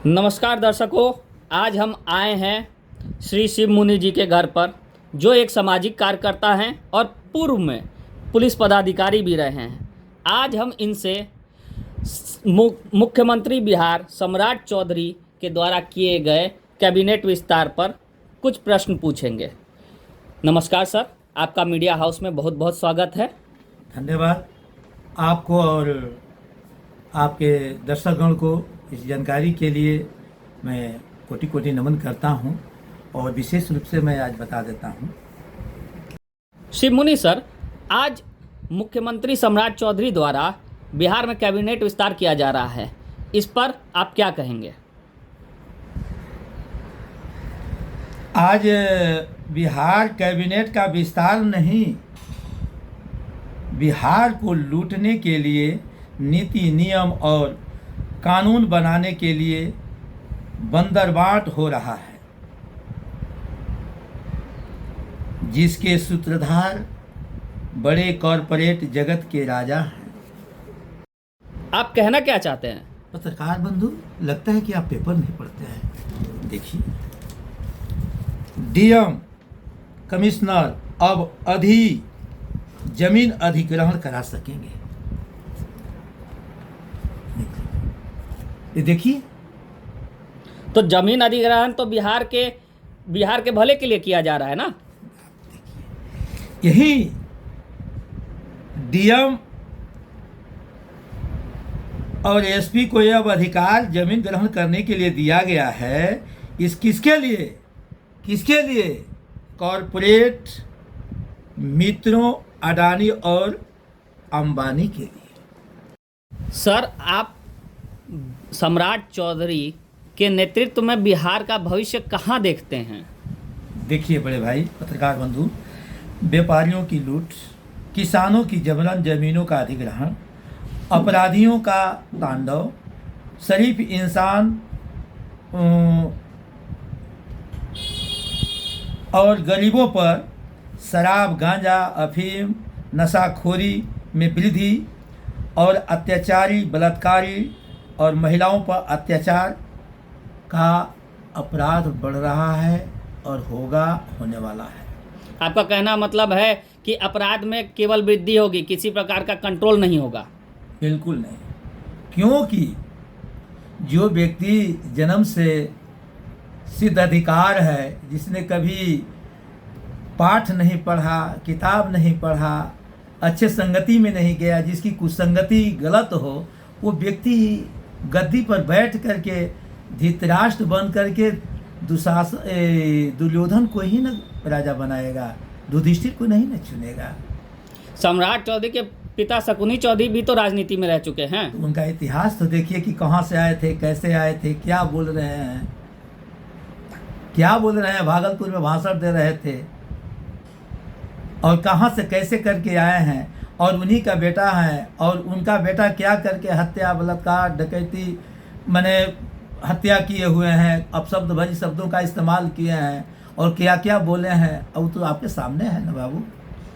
नमस्कार दर्शकों, आज हम आए हैं श्री शिव मुनि जी के घर पर, जो एक सामाजिक कार्यकर्ता हैं और पूर्व में पुलिस पदाधिकारी भी रहे हैं। आज हम इनसे मुख्यमंत्री बिहार सम्राट चौधरी के द्वारा किए गए कैबिनेट विस्तार पर कुछ प्रश्न पूछेंगे। नमस्कार सर, आपका मीडिया हाउस में बहुत बहुत स्वागत है। धन्यवाद आपको और आपके दर्शकगण को इस जानकारी के लिए मैं कोटि कोटि नमन करता हूं और विशेष रूप से मैं आज बता देता हूं। शिव मुनि सर, आज मुख्यमंत्री सम्राट चौधरी द्वारा बिहार में कैबिनेट विस्तार किया जा रहा है, इस पर आप क्या कहेंगे? आज बिहार कैबिनेट का विस्तार नहीं, बिहार को लूटने के लिए नीति नियम और कानून बनाने के लिए बंदरबाट हो रहा है, जिसके सूत्रधार बड़े कॉरपोरेट जगत के राजा हैं। आप कहना क्या चाहते हैं? पत्रकार बंधु, लगता है कि आप पेपर नहीं पढ़ते हैं। देखिए, डीएम कमिश्नर अब जमीन अधिग्रहण करा सकेंगे। ये देखिए, तो जमीन अधिग्रहण तो बिहार के भले के लिए किया जा रहा है ना। यही डीएम और एसपी को यह अधिकार जमीन ग्रहण करने के लिए दिया गया है। किसके लिए? कॉरपोरेट मित्रों अडानी और अंबानी के लिए। सर, आप सम्राट चौधरी के नेतृत्व में बिहार का भविष्य कहाँ देखते हैं? देखिए बड़े भाई पत्रकार बंधु, व्यापारियों की लूट, किसानों की जबरन जमीनों का अधिग्रहण, अपराधियों का तांडव, शरीफ इंसान और गरीबों पर शराब, गांजा, अफीम, नशाखोरी में वृद्धि और अत्याचारी, बलात्कारी और महिलाओं पर अत्याचार का अपराध बढ़ रहा है और होने वाला है। आपका कहना मतलब है कि अपराध में केवल वृद्धि होगी, किसी प्रकार का कंट्रोल नहीं होगा? बिल्कुल नहीं, क्योंकि जो व्यक्ति जन्म से सिद्ध अधिकार है, जिसने कभी पाठ नहीं पढ़ा, किताब नहीं पढ़ा, अच्छे संगति में नहीं गया, जिसकी कुसंगति गलत हो, वो व्यक्ति गद्दी पर बैठ करके धृतराष्ट्र बन करके दुर्योधन को ही न राजा बनाएगा, युधिष्ठिर को नहीं न चुनेगा। सम्राट चौधरी के पिता शकुनी चौधरी भी तो राजनीति में रह चुके हैं। तो उनका इतिहास तो देखिए कि कहाँ से आए थे, कैसे आए थे, क्या बोल रहे हैं। भागलपुर में भाषण दे रहे थे और कहाँ से कैसे करके आए हैं, और उन्हीं का बेटा है, और उनका बेटा क्या करके हत्या, बलात्कार, डकैती, मैंने हत्या किए हुए हैं, अपशब्द भरी शब्दों का इस्तेमाल किए हैं और क्या क्या बोले हैं। अब तो आपके सामने है ना बाबू,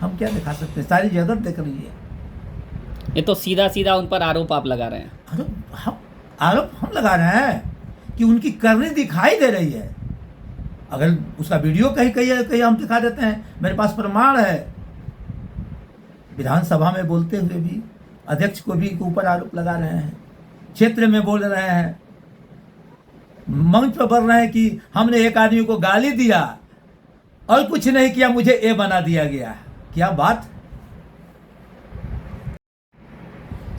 हम क्या दिखा सकते हैं, सारी जगत देख रही है। ये तो सीधा सीधा उन पर आरोप आप लगा रहे हैं। आरोप हम लगा रहे हैं कि उनकी करनी दिखाई दे रही है। अगर उसका वीडियो कहीं हम दिखा देते हैं, मेरे पास प्रमाण है। विधानसभा में बोलते हुए भी अध्यक्ष को भी ऊपर आरोप लगा रहे हैं, क्षेत्र में बोल रहे हैं, मंच पर बोल रहे हैं कि हमने एक आदमी को गाली दिया और कुछ नहीं किया, मुझे ए बना दिया गया। क्या बात।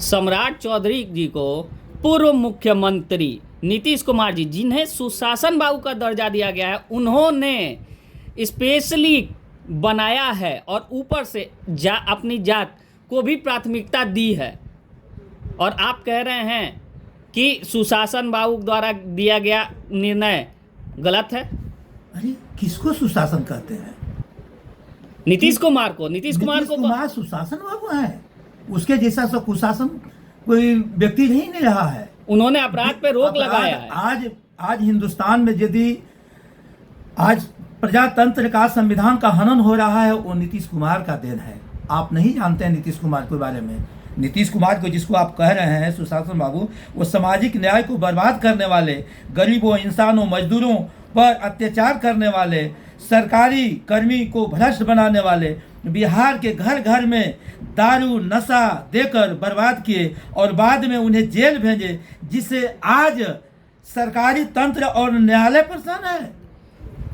सम्राट चौधरी जी को पूर्व मुख्यमंत्री नीतीश कुमार जी, जिन्हें सुशासन बाबू का दर्जा दिया गया है, उन्होंने स्पेशली बनाया है और ऊपर से अपनी जात को भी प्राथमिकता दी है, और आप कह रहे हैं कि सुशासन बाबू द्वारा दिया गया निर्णय गलत है। अरे किसको सुशासन कहते हैं? नीतीश कुमार को सुशासन बाबू है। उसके जैसा कुशासन कोई व्यक्ति नहीं रहा है। उन्होंने अपराध पे रोक लगाया है। आज हिंदुस्तान में यदि आज प्रजातंत्र का, संविधान का हनन हो रहा है, वो नीतीश कुमार का देन है। आप नहीं जानते हैं नीतीश कुमार के बारे में। नीतीश कुमार को जिसको आप कह रहे हैं सुशासन बाबू, वो सामाजिक न्याय को बर्बाद करने वाले, गरीबों, इंसानों, मजदूरों पर अत्याचार करने वाले, सरकारी कर्मी को भ्रष्ट बनाने वाले, बिहार के घर घर में दारू नशा देकर बर्बाद किए और बाद में उन्हें जेल भेजे, जिससे आज सरकारी तंत्र और न्यायालय परेशान है।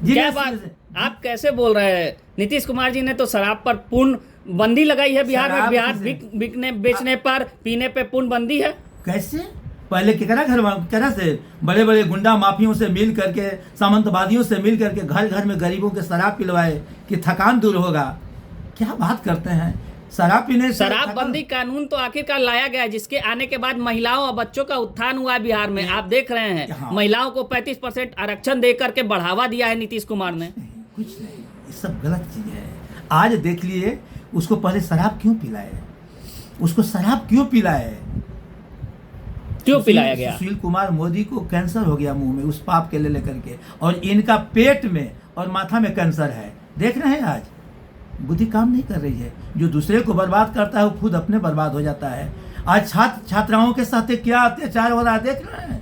क्या बात, आप कैसे बोल रहे हैं? नीतीश कुमार जी ने तो शराब पर पूर्ण बंदी लगाई है बिहार में। बिहार बिकने बेचने पर, पीने पे पूर्ण बंदी है। कैसे? पहले केकरा घर से बड़े बड़े गुंडा माफियों से मिल करके, सामंतवादियों से मिल करके घर घर में गरीबों के शराब पिलवाए कि थकान दूर होगा। क्या बात करते हैं? शराब पीने, शराबबंदी कानून तो आखिरकार लाया गया है, जिसके आने के बाद महिलाओं और बच्चों का उत्थान हुआ है बिहार में। आप देख रहे हैं, हाँ। महिलाओं को 35% आरक्षण दे करके बढ़ावा दिया है नीतीश कुमार ने। कुछ नहीं, ये सब गलत चीज है। आज देख लिए, उसको पहले शराब क्यों पिलाए? उसको शराब क्यों पिलाए? क्यों पिलाया गया? सुशील कुमार मोदी को कैंसर हो गया मुंह में उस पाप के ले लेकर के, और इनका पेट में और माथा में कैंसर है। देख रहे हैं, आज बुद्धि काम नहीं कर रही है। जो दूसरे को बर्बाद करता है वो खुद अपने बर्बाद हो जाता है। आज छात्र छात्राओं के साथ क्या अत्याचार हो रहा है, देख रहे हैं।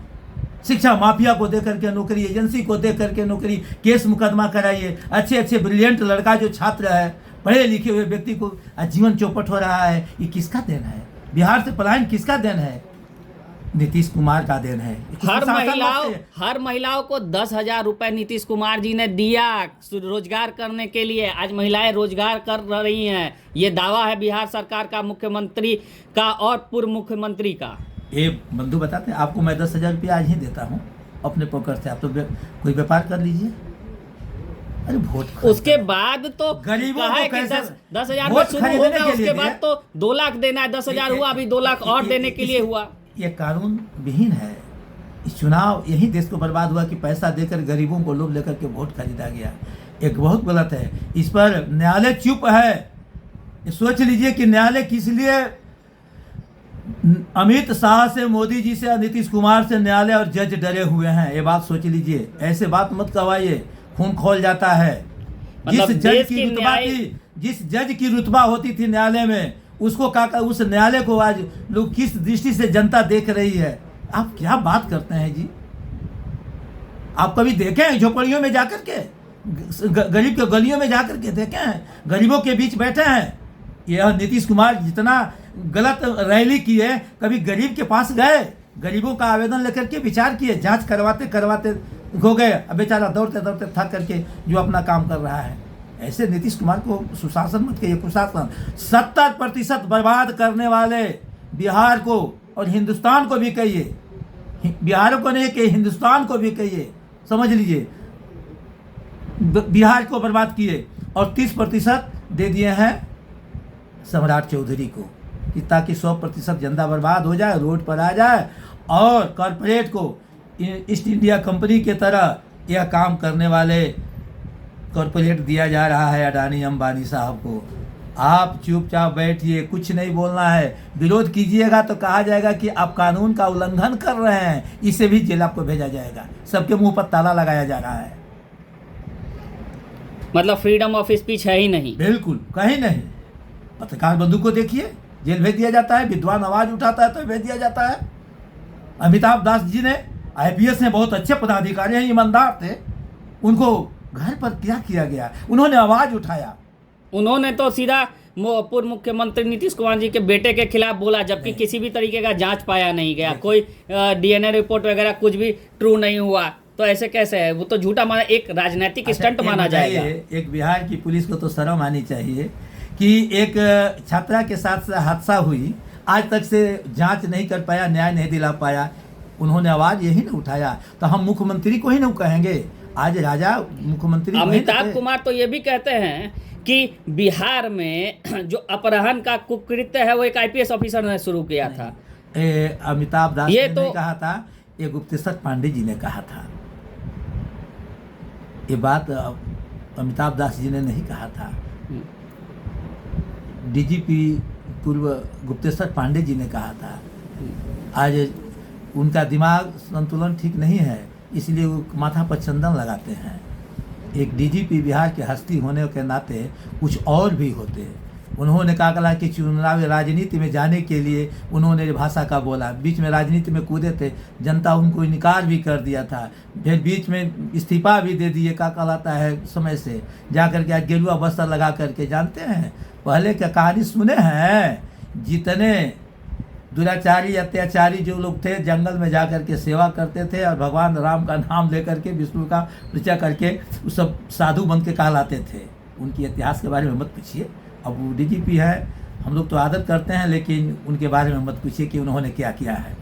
शिक्षा माफिया को दे करके नौकरी, एजेंसी को दे करके नौकरी, केस मुकदमा कराइए। अच्छे अच्छे ब्रिलियंट लड़का जो छात्र है, पढ़े लिखे हुए व्यक्ति को जीवन चौपट हो रहा है। ये किसका देन है? बिहार से पलायन किसका देन है? नीतीश कुमार का देन है। हर महिलाओं को 10,000 रुपए नीतीश कुमार जी ने दिया रोजगार करने के लिए। आज महिलाएं रोजगार कर रही हैं। ये दावा है बिहार सरकार का, मुख्यमंत्री का और पूर्व मुख्यमंत्री का। ये बंधु बताते हैं, आपको मैं 10,000 रुपया आज ही देता हूँ अपने पॉकेट से, आप तो कोई व्यापार कर लीजिए। अरे वोट, उसके बाद तो गरीबों को कैसे 10,000 में शुरू होगा, उसके बाद तो 2 लाख देना है। 10,000 हुआ, अभी 2 लाख और देने के लिए हुआ। ये कानून विहीन है। इस चुनाव यही देश को बर्बाद हुआ कि पैसा देकर गरीबों को लोभ लेकर के वोट खरीदा गया। एक बहुत गलत है। इस पर न्यायालय चुप है। सोच लीजिए कि न्यायालय किस लिए अमित शाह से, मोदी जी से, नीतीश कुमार से न्यायालय और जज डरे हुए हैं। ये बात सोच लीजिए। ऐसे बात मत करवाइए, खून खोल जाता है। जिस जज की रुतबा होती थी न्यायालय में, उसको उस न्यायालय को आज लोग किस दृष्टि से जनता देख रही है। आप क्या बात करते हैं जी? आप कभी देखे हैं झोपड़ियों में जाकर के, गरीब के गलियों में जाकर के देखे हैं? गरीबों के बीच बैठे हैं। यह नीतीश कुमार जितना गलत रैली की है, कभी गरीब के पास गए, गरीबों का आवेदन लेकर के विचार किए, जांच करवाते करवाते हो गए, अब बेचारा दौड़ते दौड़ते थक करके जो अपना काम कर रहा है। ऐसे नीतीश कुमार को सुशासन मत कहिए, कुशासन। 70% बर्बाद करने वाले बिहार को और हिंदुस्तान को भी कहिए, बिहार को नहीं कहिए, हिंदुस्तान को भी कहिए। समझ लीजिए, बिहार को बर्बाद किए और 30% दे दिए हैं सम्राट चौधरी को, कि ताकि 100% जनता बर्बाद हो जाए, रोड पर आ जाए और कॉरपोरेट को ईस्ट इंडिया कंपनी के तरह यह काम करने वाले कॉरपोरेट दिया जा रहा है अडानी अंबानी साहब को। आप चुपचाप बैठिए, कुछ नहीं बोलना है। विरोध कीजिएगा तो कहा जाएगा कि आप कानून का उल्लंघन कर रहे हैं, इसे भी जेल आपको भेजा जाएगा। सबके मुंह पर ताला लगाया जा रहा है। मतलब फ्रीडम ऑफ स्पीच है ही नहीं, बिल्कुल कहीं नहीं। पत्रकार बंधु को देखिए, जेल भेज दिया जाता है। विद्वान आवाज उठाता है तो भेज दिया जाता है। अमिताभ दास जी ने, IPS में बहुत अच्छे पदाधिकारी हैं, ईमानदार थे, उनको घर पर क्या किया गया? उन्होंने आवाज उठाया। उन्होंने तो सीधा पूर्व मुख्यमंत्री नीतीश कुमार जी के बेटे के खिलाफ बोला, जबकि किसी भी तरीके का जांच पाया नहीं गया। कोई DNA रिपोर्ट वगैरह कुछ भी ट्रू नहीं हुआ। तो ऐसे कैसे है? वो तो झूठा माना, एक राजनीतिक स्टंट माना जाएगा। एक बिहार की पुलिस को तो शर्म आनी चाहिए कि एक छात्रा के साथ हादसा हुई, आज तक से जांच नहीं कर पाया, न्याय नहीं दिला पाया। उन्होंने आवाज यही नहीं उठाया, तो हम मुख्यमंत्री को ही नहीं कहेंगे? आज राजा मुख्यमंत्री अमिताभ कुमार तो ये भी कहते हैं कि बिहार में जो अपहरण का कुकृत्य है वो एक IPS ऑफिसर ने शुरू किया था। अमिताभ दास ने नहीं कहा था, ये गुप्तेश्वर पांडे जी ने कहा था। ये बात अमिताभ दास जी ने नहीं कहा था, DGP पूर्व गुप्तेश्वर पांडे जी ने कहा था। आज उनका दिमाग संतुलन ठीक नहीं है, इसलिए वो माथा पर चंदन लगाते हैं। एक DGP बिहार के हस्ती होने के नाते कुछ और भी होते, उन्होंने कहा कला कि चुनावी राजनीति में जाने के लिए उन्होंने भाषा का बोला, बीच में राजनीति में कूदे थे, जनता उनको इनकार भी कर दिया था, फिर बीच में इस्तीफा भी दे दिए, क्या कहलाता है समय से, जा कर के आज गेरुआ बस्तर लगा करके, जानते हैं पहले क्या कहानी सुने हैं, जितने दुराचारी अत्याचारी जो लोग थे जंगल में जा कर के सेवा करते थे और भगवान राम का नाम ले करके, विष्णु का पूजा करके, वो सब साधु बन के कहलाते थे। उनके इतिहास के बारे में मत पूछिए, अब वो डीजीपी है, हम लोग तो आदत करते हैं, लेकिन उनके बारे में मत पूछिए कि उन्होंने क्या किया है,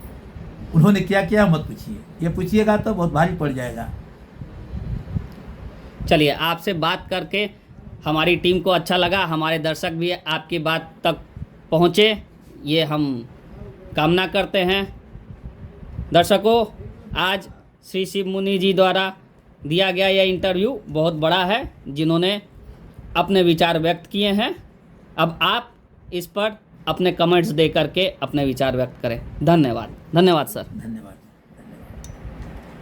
उन्होंने क्या किया मत पूछिए, ये पूछिएगा तो बहुत भारी पड़ जाएगा। चलिए, आपसे बात करके हमारी टीम को अच्छा लगा, हमारे दर्शक भी आपकी बात तक पहुँचे, ये हम कामना करते हैं। दर्शकों, आज श्री शिव मुनि जी द्वारा दिया गया यह इंटरव्यू बहुत बड़ा है, जिन्होंने अपने विचार व्यक्त किए हैं। अब आप इस पर अपने कमेंट्स दे करके अपने विचार व्यक्त करें। धन्यवाद। धन्यवाद सर। धन्यवाद।